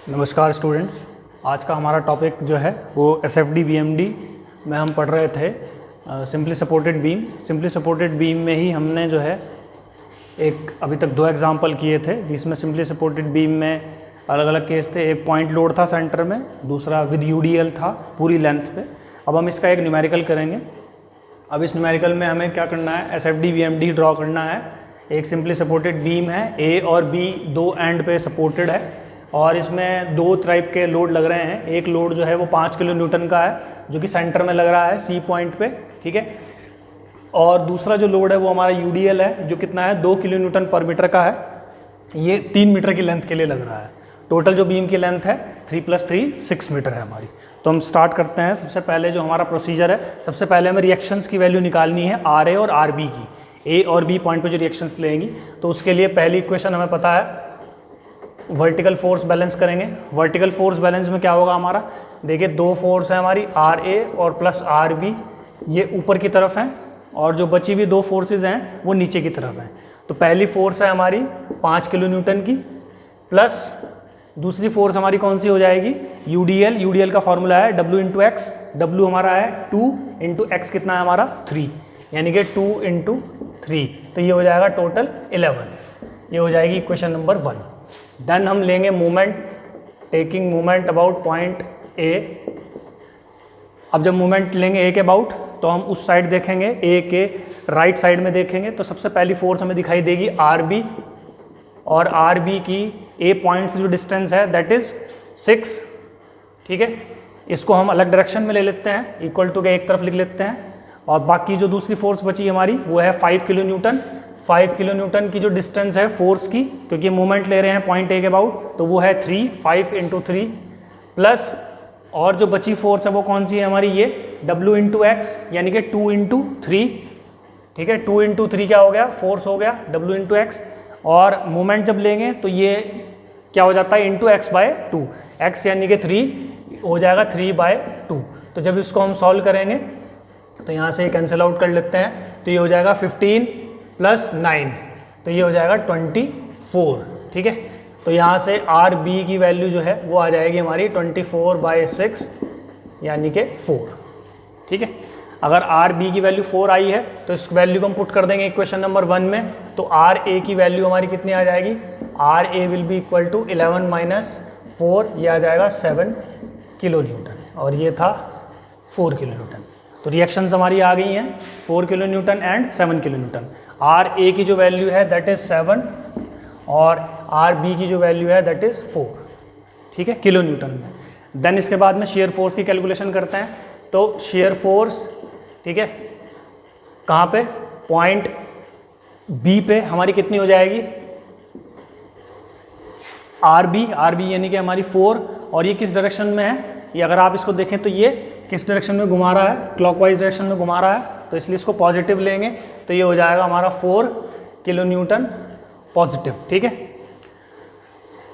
नमस्कार स्टूडेंट्स। आज का हमारा टॉपिक जो है वो SFD BMD में हम पढ़ रहे थे simply supported beam. Simply supported beam में ही हमने जो है एक अभी तक 2 एग्जांपल किए थे, जिसमें सिंपली सपोर्टेड बीम में अलग अलग केस थे। एक पॉइंट लोड था सेंटर में, दूसरा विद UDL था पूरी लेंथ पे। अब हम इसका एक न्यूमेरिकल करेंगे। अब इस न्यूमेरिकल में हमें क्या करना है, SFD BMD ड्रॉ करना है। एक सिंपली सपोर्टेड बीम है, A और B दो एंड पे सपोर्टेड है और इसमें 2 टाइप के लोड लग रहे हैं। एक लोड जो है वो 5 किलो न्यूटन का है, जो कि सेंटर में लग रहा है C पॉइंट पे, ठीक है। और दूसरा जो लोड है वो हमारा UDL है, जो कितना है 2 किलो न्यूटन पर मीटर का है। ये 3 मीटर की लेंथ के लिए लग रहा है। टोटल जो बीम की लेंथ है 3 + 3 6 मीटर है हमारी। तो हम स्टार्ट करते हैं। सबसे पहले जो हमारा प्रोसीजर है, सबसे पहले हमें रिएक्शंस की वैल्यू निकालनी है RA और RB की। A और B पॉइंट पे जो रिएक्शंस लेंगी, तो उसके लिए पहली इक्वेशन हमें पता है, वर्टिकल फोर्स बैलेंस करेंगे। वर्टिकल फोर्स बैलेंस में क्या होगा हमारा, देखिए 2 फोर्स है हमारी RA और प्लस RB, ये ऊपर की तरफ हैं, और जो बची हुई 2 फोर्सेज हैं वो नीचे की तरफ हैं। तो पहली फोर्स है हमारी 5 किलो न्यूटन की, प्लस दूसरी फोर्स हमारी कौन सी हो जाएगी, UDL। UDL का फॉर्मूला है W × X। W हमारा है 2 × X कितना है हमारा 3, यानी कि 2 × 3, तो ये हो जाएगा टोटल 11। ये हो जाएगी इक्वेशन नंबर 1। देन हम लेंगे moment, taking moment about point A। अब जब मोमेंट लेंगे A के अबाउट, तो हम उस साइड देखेंगे, A के राइट साइड में देखेंगे। तो सबसे पहली फोर्स हमें दिखाई देगी RB, और RB की A पॉइंट से जो डिस्टेंस है दैट इज 6, ठीक है। इसको हम अलग डायरेक्शन में ले लेते हैं, इक्वल टू के एक तरफ लिख लेते हैं। और बाकी जो दूसरी फोर्स बची हमारी वो है 5 किलो न्यूटन। 5 किलो न्यूटन की जो डिस्टेंस है फोर्स की, क्योंकि मूवमेंट ले रहे हैं पॉइंट A के अबाउट, तो वो है 3, 5 × 3 प्लस, और जो बची फोर्स है वो कौन सी है हमारी, ये W × X, यानी कि 2 × 3, ठीक है। 2 × 3 क्या हो गया, फोर्स हो गया W × X। और मोमेंट जब लेंगे तो ये क्या हो जाता है, ×X/2। X यानी कि 3 हो जाएगा 3/2। तो जब इसको हम सॉल्व करेंगे तो यहाँ से कैंसिल आउट कर लेते हैं, तो ये हो जाएगा 15 + 9, तो ये हो जाएगा 24, ठीक है। तो यहाँ से RB की वैल्यू जो है वो आ जाएगी हमारी 24/6, यानी कि 4, ठीक है। अगर RB की वैल्यू 4 आई है तो इस वैल्यू को हम पुट कर देंगे इक्वेशन नंबर 1 में, तो RA की वैल्यू हमारी कितनी आ जाएगी, RA will be equal to 11 - 4, ये आ जाएगा 7 किलो न्यूटन, और ये था 4 किलो न्यूटन। तो रिएक्शंस हमारी आ गई हैं 4 kilo Newton and 7 kilo Newton. RA की जो वैल्यू है दैट इज़ 7, और RB की जो वैल्यू है दैट इज़ 4, ठीक है, किलो न्यूटन में। देन इसके बाद में शेयर फोर्स की कैलकुलेशन करते हैं। तो शेयर फोर्स, ठीक है, कहाँ पे, पॉइंट B पे हमारी कितनी हो जाएगी, RB यानी कि हमारी 4, और ये किस डायरेक्शन में है, ये अगर आप इसको देखें तो ये किस डायरेक्शन में घुमा रहा है, क्लॉकवाइज डायरेक्शन में घुमा रहा है, तो इसलिए इसको पॉजिटिव लेंगे, तो ये हो जाएगा हमारा 4 किलो न्यूटन पॉजिटिव, ठीक है।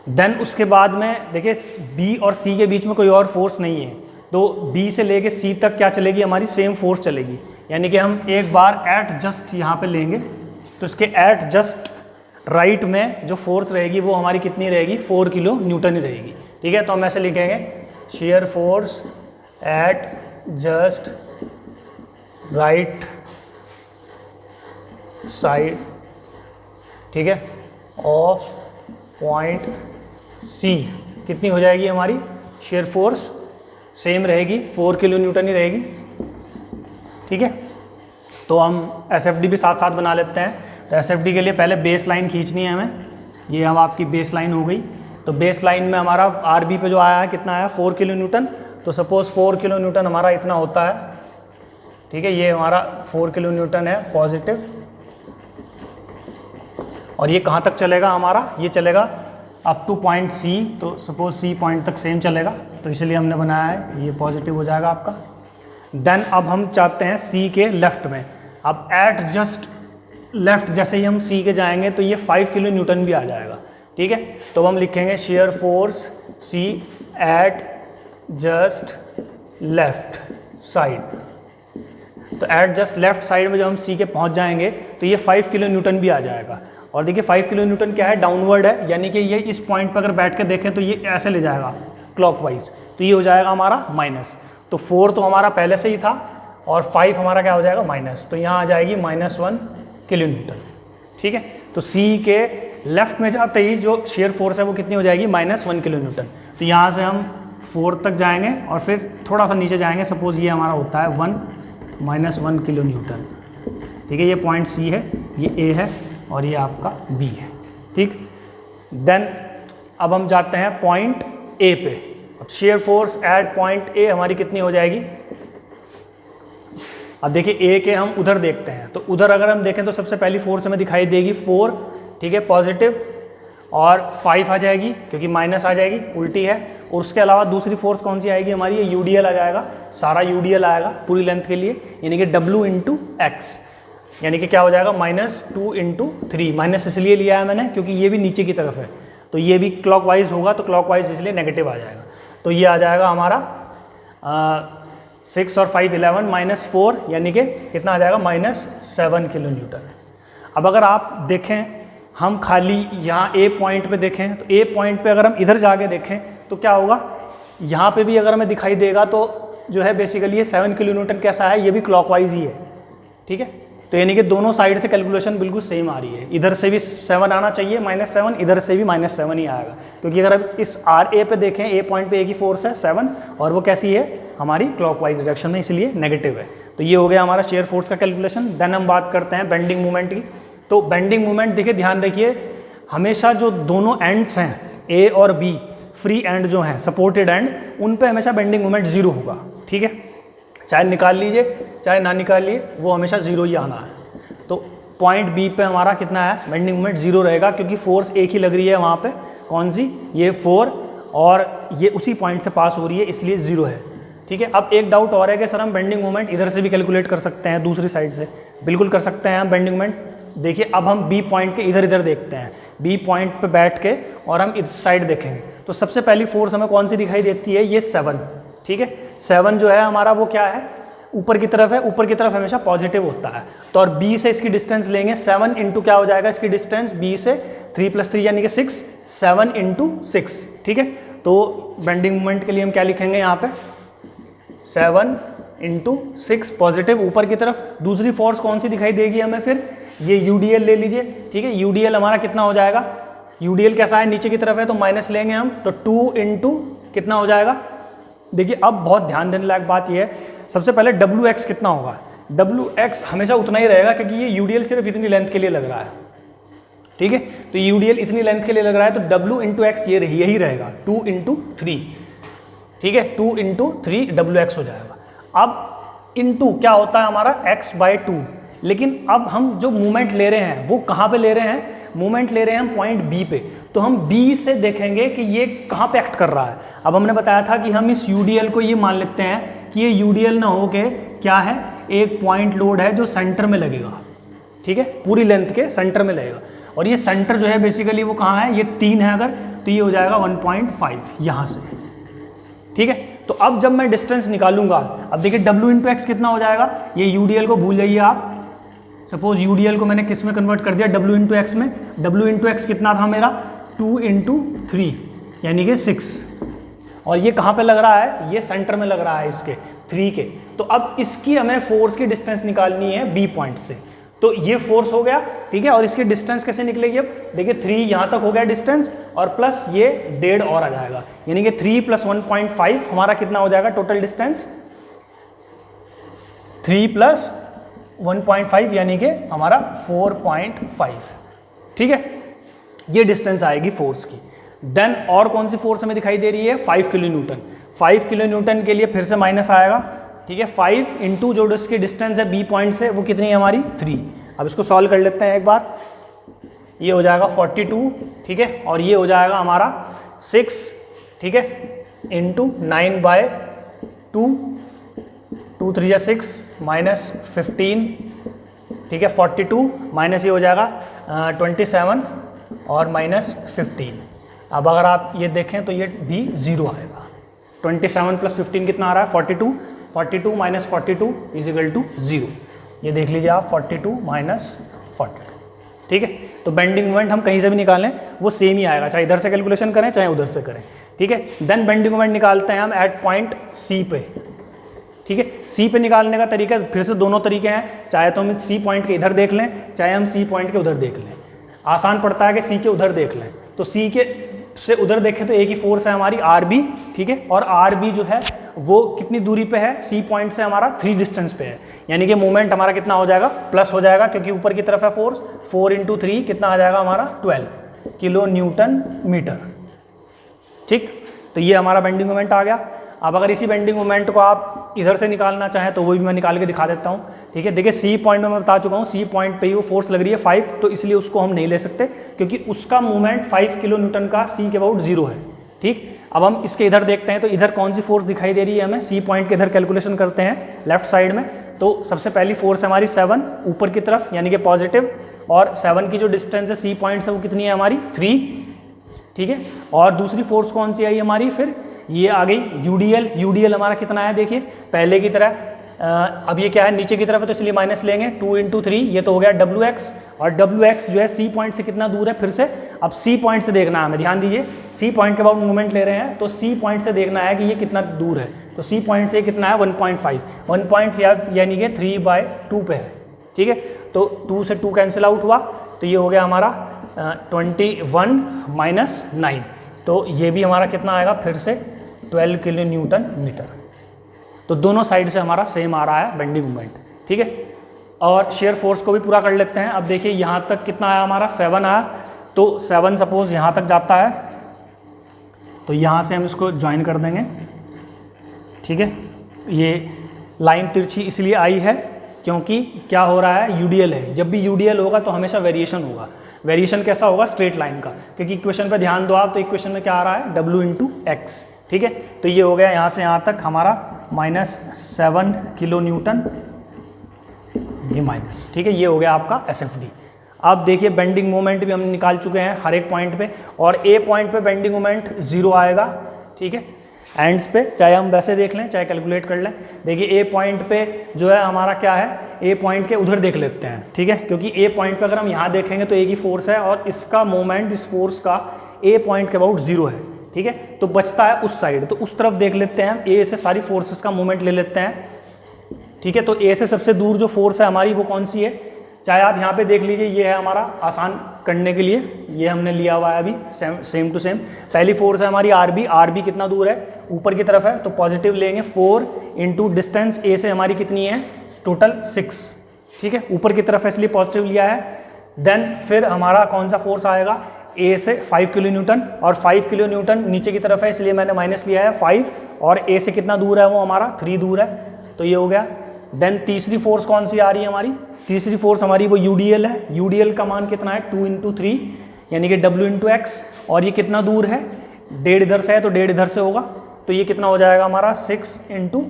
देन उसके बाद में देखिए B और C के बीच में कोई और फोर्स नहीं है, तो B से लेके C तक क्या चलेगी, हमारी सेम फोर्स चलेगी। यानी कि हम एक बार एट जस्ट यहाँ पे लेंगे, तो इसके एट जस्ट राइट में जो फोर्स रहेगी वो हमारी कितनी रहेगी, 4 किलो न्यूटन ही रहेगी, ठीक है। तो हम ऐसे लिखेंगे, shear force at just right side, ठीक है, ऑफ पॉइंट C कितनी हो जाएगी हमारी, शेयर फोर्स सेम रहेगी, 4 किलो न्यूटन ही रहेगी, ठीक है। तो हम SFD भी साथ साथ बना लेते हैं। तो SFD के लिए पहले बेस लाइन खींचनी है हमें, ये अब आपकी बेस लाइन हो गई। तो बेस लाइन में हमारा RB पे जो आया है कितना आया, 4 किलो न्यूटन। तो सपोज 4 किलो न्यूटन हमारा इतना होता है, ठीक है, ये हमारा 4 किलो न्यूटन है पॉजिटिव, और ये कहाँ तक चलेगा हमारा, ये चलेगा अप टू पॉइंट C। तो सपोज C पॉइंट तक सेम चलेगा, तो इसलिए हमने बनाया है, ये पॉजिटिव हो जाएगा आपका। देन अब हम चाहते हैं C के लेफ्ट में। अब एट जस्ट लेफ्ट जैसे ही हम C के जाएंगे तो ये 5 किलो न्यूटन भी आ जाएगा, ठीक है। तो हम लिखेंगे shear force C at just left side. तो एट जस्ट लेफ्ट साइड में जब हम C के पहुंच जाएंगे तो ये 5 किलो न्यूटन भी आ जाएगा। और देखिए 5 किलो न्यूटन क्या है, डाउनवर्ड है, यानी कि ये इस पॉइंट पर अगर बैठ के देखें तो ये ऐसे ले जाएगा क्लॉकवाइज, तो ये हो जाएगा हमारा माइनस। तो 4 तो हमारा पहले से ही था और 5 हमारा क्या हो जाएगा माइनस, तो यहाँ आ जाएगी -1 किलो न्यूटन। ठीक है, तो सी के लेफ्ट में जाते ही जो शेयर फोर्स है वो कितनी हो जाएगी, -1 किलो न्यूटन। तो यहाँ से हम 4 तक जाएंगे और फिर थोड़ा सा नीचे जाएंगे, सपोज ये हमारा होता है 1 किलो न्यूटन। ठीक है, ये पॉइंट सी है, ये ए है और ये आपका बी है। ठीक, देन अब हम जाते हैं पॉइंट ए पे। अब shear force at point A हमारी कितनी हो जाएगी, अब देखिए ए के हम उधर देखते हैं, तो उधर अगर हम देखें तो सबसे पहली फोर्स हमें दिखाई देगी 4, ठीक है, पॉजिटिव, और 5 आ जाएगी क्योंकि माइनस आ जाएगी, उल्टी है। और उसके अलावा दूसरी फोर्स कौन सी आएगी हमारी, ये यूडीएल आ जाएगा, सारा यूडीएल आएगा पूरी लेंथ के लिए, यानी कि W इंटू एक्स, यानी कि क्या हो जाएगा -2 इंटू 3। माइनस इसलिए लिया है मैंने क्योंकि ये भी नीचे की तरफ है, तो ये भी क्लॉकवाइज होगा, तो क्लॉकवाइज इसलिए नेगेटिव आ जाएगा। तो ये आ जाएगा हमारा 6 और 5 11 -4, यानी कि कितना आ जाएगा -7 किलो न्यूटन। अब अगर आप देखें, हम खाली यहाँ ए पॉइंट पे देखें, तो ए पॉइंट पे अगर हम इधर जाके देखें तो क्या होगा, यहाँ पे भी अगर हमें दिखाई देगा तो जो है बेसिकली ये 7 किलो न्यूटन कैसा है, ये भी क्लॉकवाइज ही है। ठीक है, तो यानी कि दोनों साइड से कैलकुलेशन बिल्कुल सेम आ रही है, इधर से भी 7 आना चाहिए -7, इधर से भी -7 ही आएगा, क्योंकि अगर अब इस आर ए पे देखें, ए पॉइंट पे एक ही फोर्स है 7, और वो कैसी है हमारी क्लॉकवाइज डायरेक्शन में, इसलिए नेगेटिव है। तो ये हो गया हमारा शेयर फोर्स का कैलकुलेशन। देन हम बात करते हैं बेंडिंग मोमेंट की। तो बेंडिंग मोमेंट देखिए, ध्यान रखिए, हमेशा जो दोनों एंड्स हैं ए और बी, फ्री एंड जो हैं, सपोर्टेड एंड, उन पे हमेशा बेंडिंग मोमेंट 0 होगा। ठीक है, चाहे निकाल लीजिए चाहे ना निकालिए, वो हमेशा 0 ही आना है। तो पॉइंट बी पे हमारा कितना है, बेंडिंग मोमेंट 0 रहेगा, क्योंकि फोर्स एक ही लग रही है वहाँ पे, कौन सी, ये 4, और ये उसी पॉइंट से पास हो रही है, इसलिए 0 है। ठीक है, अब एक डाउट और है कि सर हम बेंडिंग मोमेंट इधर से भी कैलकुलेट कर सकते हैं, दूसरी साइड से। बिल्कुल कर सकते हैं हम बेंडिंग मोमेंट। देखिए, अब हम बी पॉइंट के इधर देखते हैं, बी पॉइंट पे बैठ के और हम इस साइड देखेंगे, तो सबसे पहली फोर्स हमें कौन सी दिखाई देती है, ये 7। ठीक है, 7 जो है हमारा वो क्या है, ऊपर की तरफ है, ऊपर की तरफ हमेशा पॉजिटिव होता है। तो और बी से इसकी डिस्टेंस लेंगे, 7 इंटू क्या हो जाएगा इसकी डिस्टेंस, बी से 3 + 3 यानी कि 6, 7 इंटू 6। ठीक है, तो बेंडिंग मोमेंट के लिए हम क्या लिखेंगे यहाँ पे, 7 इंटू 6 पॉजिटिव ऊपर की तरफ। दूसरी फोर्स कौन सी दिखाई देगी हमें फिर, ये यूडीएल ले लीजिए। ठीक है, यूडीएल हमारा कितना हो जाएगा, यूडीएल कैसा है, नीचे की तरफ है, तो माइनस लेंगे हम, तो 2 इंटू कितना हो जाएगा। देखिए, अब बहुत ध्यान देने लायक बात यह है, सबसे पहले WX कितना होगा, WX हमेशा उतना ही रहेगा, क्योंकि ये यूडीएल सिर्फ इतनी लेंथ के लिए लग रहा है। ठीक है, तो यूडीएल इतनी लेंथ के लिए लग रहा है, तो W इंटू एक्स यही रहेगा, 2 इंटू 3। ठीक है, 2 इंटू 3 WX हो जाएगा। अब इंटू क्या होता है हमारा, x/2। लेकिन अब हम जो मूवमेंट ले रहे हैं वो कहाँ पे ले रहे हैं, मूवमेंट ले रहे हैं हम पॉइंट बी पे, तो हम बी से देखेंगे कि ये कहाँ पे एक्ट कर रहा है। अब हमने बताया था कि हम इस यूडीएल को ये मान लेते हैं कि ये यूडीएल ना हो के क्या है, एक पॉइंट लोड है जो सेंटर में लगेगा। ठीक है, पूरी लेंथ के सेंटर में लगेगा, और ये सेंटर जो है बेसिकली वो कहाँ है, ये 3 है अगर, तो ये हो जाएगा 1.5 यहाँ से। ठीक है, तो अब जब मैं डिस्टेंस निकालूंगा, अब देखिए W इंटू एक्स कितना हो जाएगा, ये यूडीएल को भूल जाइए आप, सपोज यूडीएल को मैंने किस में कन्वर्ट कर दिया, W इंटू एक्स में। W इंटू एक्स कितना था मेरा, 2 इंटू 3 यानी कि 6, और ये कहाँ पे लग रहा है, ये सेंटर में लग रहा है इसके 3 के। तो अब इसकी हमें फोर्स की डिस्टेंस निकालनी है बी पॉइंट से, तो ये फोर्स हो गया। ठीक है, और इसकी डिस्टेंस कैसे निकलेगी, अब देखिए 3 यहाँ तक हो गया डिस्टेंस, और प्लस ये 1.5 और आ जाएगा, यानी कि 3 + 1.5 हमारा कितना हो जाएगा टोटल डिस्टेंस, 3 + 1.5 यानी कि हमारा 4.5। ठीक है, ये डिस्टेंस आएगी फोर्स की। देन और कौन सी फोर्स हमें दिखाई दे रही है, 5 किलो न्यूटन। 5 किलो न्यूटन के लिए फिर से माइनस आएगा। ठीक है, 5 इंटू जो इसकी डिस्टेंस है बी पॉइंट से, वो कितनी है हमारी, 3। अब इसको सॉल्व कर लेते हैं एक बार, ये हो जाएगा 42। ठीक है, और ये हो जाएगा हमारा 6। ठीक है, इंटू 9/2, 2 3 6 -15। ठीक है, 42 माइनस ये हो जाएगा 27 और -15। अब अगर आप ये देखें तो ये भी 0 आएगा। 27 + 15 कितना आ रहा है, 42। 42 - 42 = 0। ये देख लीजिए आप, 42 - 42। ठीक है, तो बेंडिंग मोमेंट हम कहीं से भी निकालें वो सेम ही आएगा, चाहे इधर से कैलकुलेशन करें चाहे उधर से करें, ठीक है। देन बेंडिंग मोमेंट निकालते हैं हम एट पॉइंट सी पे, ठीक है। सी पे निकालने का तरीका फिर से दोनों तरीके हैं, चाहे तो हम सी पॉइंट के इधर देख लें चाहे हम सी पॉइंट के उधर देख लें। आसान पड़ता है कि सी के उधर देख लें, तो सी के से उधर देखें तो एक ही फोर्स है हमारी आर बी, ठीक है। और आर बी जो है वो कितनी दूरी पे है, सी पॉइंट से हमारा 3 डिस्टेंस पे है, यानी कि मोमेंट हमारा कितना हो जाएगा, प्लस हो जाएगा, क्योंकि ऊपर की तरफ है फोर्स। 4 × 3 कितना आ जाएगा हमारा 12 किलो न्यूटन मीटर, ठीक। तो ये हमारा बेंडिंग मोमेंट आ गया। अब अगर इसी बेंडिंग मोमेंट को आप इधर से निकालना चाहें तो वो भी मैं निकाल के दिखा देता हूँ, ठीक है। देखिए सी पॉइंट में मैं बता चुका हूँ, सी पॉइंट पे ही वो फोर्स लग रही है 5, तो इसलिए उसको हम नहीं ले सकते क्योंकि उसका मोमेंट 5 किलो न्यूटन का सी के अबाउट 0 है, ठीक। अब हम इसके इधर देखते हैं तो इधर कौन सी फोर्स दिखाई दे रही है हमें, सी पॉइंट के इधर कैलकुलेशन करते हैं लेफ्ट साइड में। तो सबसे पहली फोर्स है हमारी 7 ऊपर की तरफ, यानी कि पॉजिटिव, और 7 की जो डिस्टेंस है सी पॉइंट से वो कितनी है हमारी 3, ठीक है। और दूसरी फोर्स कौन सी आई हमारी, फिर ये आ गई यूडीएल। यूडीएल हमारा कितना है, देखिए पहले की तरह अब ये क्या है नीचे की तरफ है तो चलिए माइनस लेंगे, 2 × 3 ये तो हो गया WX, और WX जो है सी पॉइंट से कितना दूर है, फिर से अब सी पॉइंट से देखना है हमें, ध्यान दीजिए सी पॉइंट के बाद मूवमेंट ले रहे हैं तो सी पॉइंट से देखना है कि ये कितना दूर है। तो सी पॉइंट से कितना है 1.5 यानी कि 3/2 पे है, ठीक है। तो 2 से 2 कैंसिल आउट हुआ, तो ये हो गया हमारा 21 - 9, तो ये भी हमारा कितना आएगा, फिर से 12 किलो न्यूटन मीटर। तो दोनों साइड से हमारा सेम आ रहा है बेंडिंग मोमेंट, ठीक है। और शेयर फोर्स को भी पूरा कर लेते हैं। अब देखिए यहाँ तक कितना आया हमारा, 7 आया, तो 7 सपोज यहाँ तक जाता है तो यहाँ से हम इसको ज्वाइन कर देंगे, ठीक है। ये लाइन तिरछी इसलिए आई है क्योंकि क्या हो रहा है, यूडीएल है। जब भी यूडीएल होगा तो हमेशा वेरिएशन होगा। वेरिएशन कैसा होगा, स्ट्रेट लाइन का, क्योंकि इक्वेशन पे ध्यान दो आप, तो इक्वेशन में क्या आ रहा है W × X, ठीक है। तो ये हो गया यहाँ से यहाँ तक हमारा -7 किलो न्यूटन, ये माइनस, ठीक है। ये हो गया आपका SFD। अब देखिए बेंडिंग मोमेंट भी हम निकाल चुके हैं हर एक पॉइंट पे, और ए पॉइंट पे बेंडिंग मोमेंट 0 आएगा, ठीक है। एंड्स पे चाहे हम वैसे देख लें चाहे कैलकुलेट कर लें। देखिए ए पॉइंट पे जो है हमारा क्या है, ए पॉइंट के उधर देख लेते हैं, ठीक है, क्योंकि ए पॉइंट पे अगर हम यहाँ देखेंगे तो एक ही फोर्स है और इसका मोमेंट, इस फोर्स का ए पॉइंट के अबाउट 0 है, ठीक है। तो बचता है उस साइड, तो उस तरफ देख लेते हैं हम, ए से सारी फोर्सेस का मोमेंट ले लेते हैं, ठीक है। तो ए से सबसे दूर जो फोर्स है हमारी वो कौन सी है, चाहे आप यहाँ पे देख लीजिए, ये है हमारा, आसान करने के लिए ये हमने लिया हुआ है अभी सेम टू सेम। पहली फोर्स है हमारी आरबी, आरबी कितना दूर है, ऊपर की तरफ है, तो पॉजिटिव लेंगे 4 × डिस्टेंस ए से हमारी कितनी है टोटल 6, ठीक है, ऊपर की तरफ है इसलिए पॉजिटिव लिया है। देन फिर हमारा कौन सा फोर्स आएगा, ए से 5 किलो न्यूटन, और 5 किलो न्यूटन नीचे की तरफ है इसलिए मैंने माइनस लिया है 5, और ए से कितना दूर है वो हमारा 3 दूर है, तो ये हो गया। देन तीसरी फोर्स कौन सी आ रही है हमारी, तीसरी फोर्स हमारी वो यूडीएल है। यूडीएल का मान कितना है 2 × 3 यानी कि W × X, और ये कितना दूर है, 1.5 इधर से है तो 1.5 इधर से होगा, तो ये कितना हो जाएगा हमारा 6 ×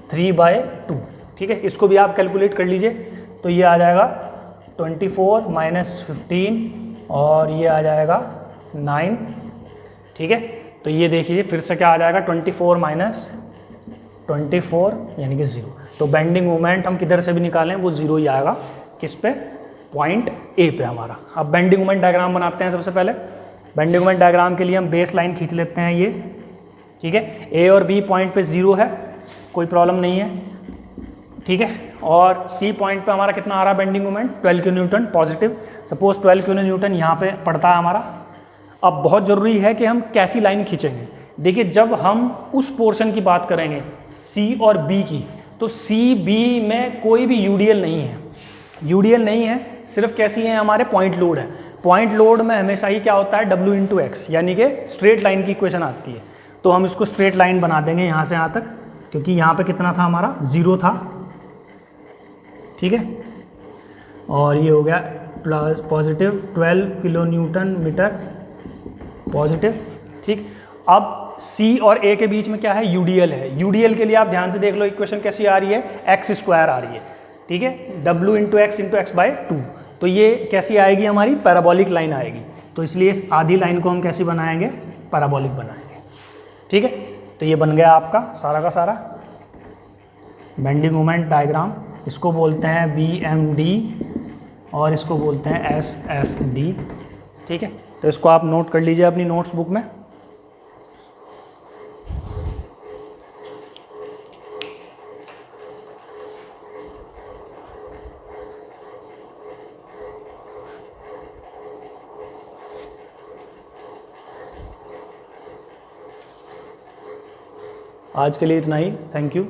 3/2, ठीक है। इसको भी आप कैलकुलेट कर लीजिए, तो ये आ जाएगा 24 - 15 और ये आ जाएगा 9, ठीक है। तो ये देखिए फिर से क्या आ जाएगा 24 - 24 यानी कि 0। तो बेंडिंग मोमेंट हम किधर से भी निकालें वो 0 ही आएगा, किस पे, पॉइंट ए पे हमारा। अब बेंडिंग मोमेंट डायग्राम बनाते हैं। सबसे पहले बेंडिंग मोमेंट डायग्राम के लिए हम बेस लाइन खींच लेते हैं ये, ठीक है। ए और बी पॉइंट पे 0 है, कोई प्रॉब्लम नहीं है, ठीक है। और सी पॉइंट पे हमारा कितना आ रहा है bending moment 12 kilo Newton positive, suppose 12 kilo Newton यहाँ पे पड़ता है हमारा। अब बहुत ज़रूरी है कि हम कैसी लाइन खींचेंगे। देखिए जब हम उस पोर्शन की बात करेंगे सी और बी की, तो सी बी में कोई भी यूडीएल नहीं है, यूडीएल नहीं है, सिर्फ कैसी है हमारे पॉइंट लोड है। पॉइंट लोड में हमेशा ही क्या होता है W × X, यानी कि स्ट्रेट लाइन की इक्वेशन आती है। तो हम इसको स्ट्रेट लाइन बना देंगे यहाँ से यहाँ तक, क्योंकि यहाँ पे कितना था हमारा 0 था, ठीक है। और ये हो गया plus positive 12 kilo newton metre positive, ठीक। अब C और A के बीच में क्या है, यूडीएल है। यूडीएल के लिए आप ध्यान से देख लो इक्वेशन कैसी आ रही है, x² आ रही है, ठीक है, W × X × X/2। तो ये कैसी आएगी हमारी, पैराबोलिक लाइन आएगी। तो इसलिए इस आधी लाइन को हम कैसी बनाएंगे, पैराबोलिक बनाएंगे, ठीक है। तो ये बन गया आपका सारा का सारा बेंडिंग मोमेंट डायग्राम। इसको बोलते हैं BMD और इसको बोलते हैं SFD। ठीक है, तो इसको आप नोट कर लीजिए अपनी नोट्स बुक में। आज के लिए इतना ही, थैंक यू।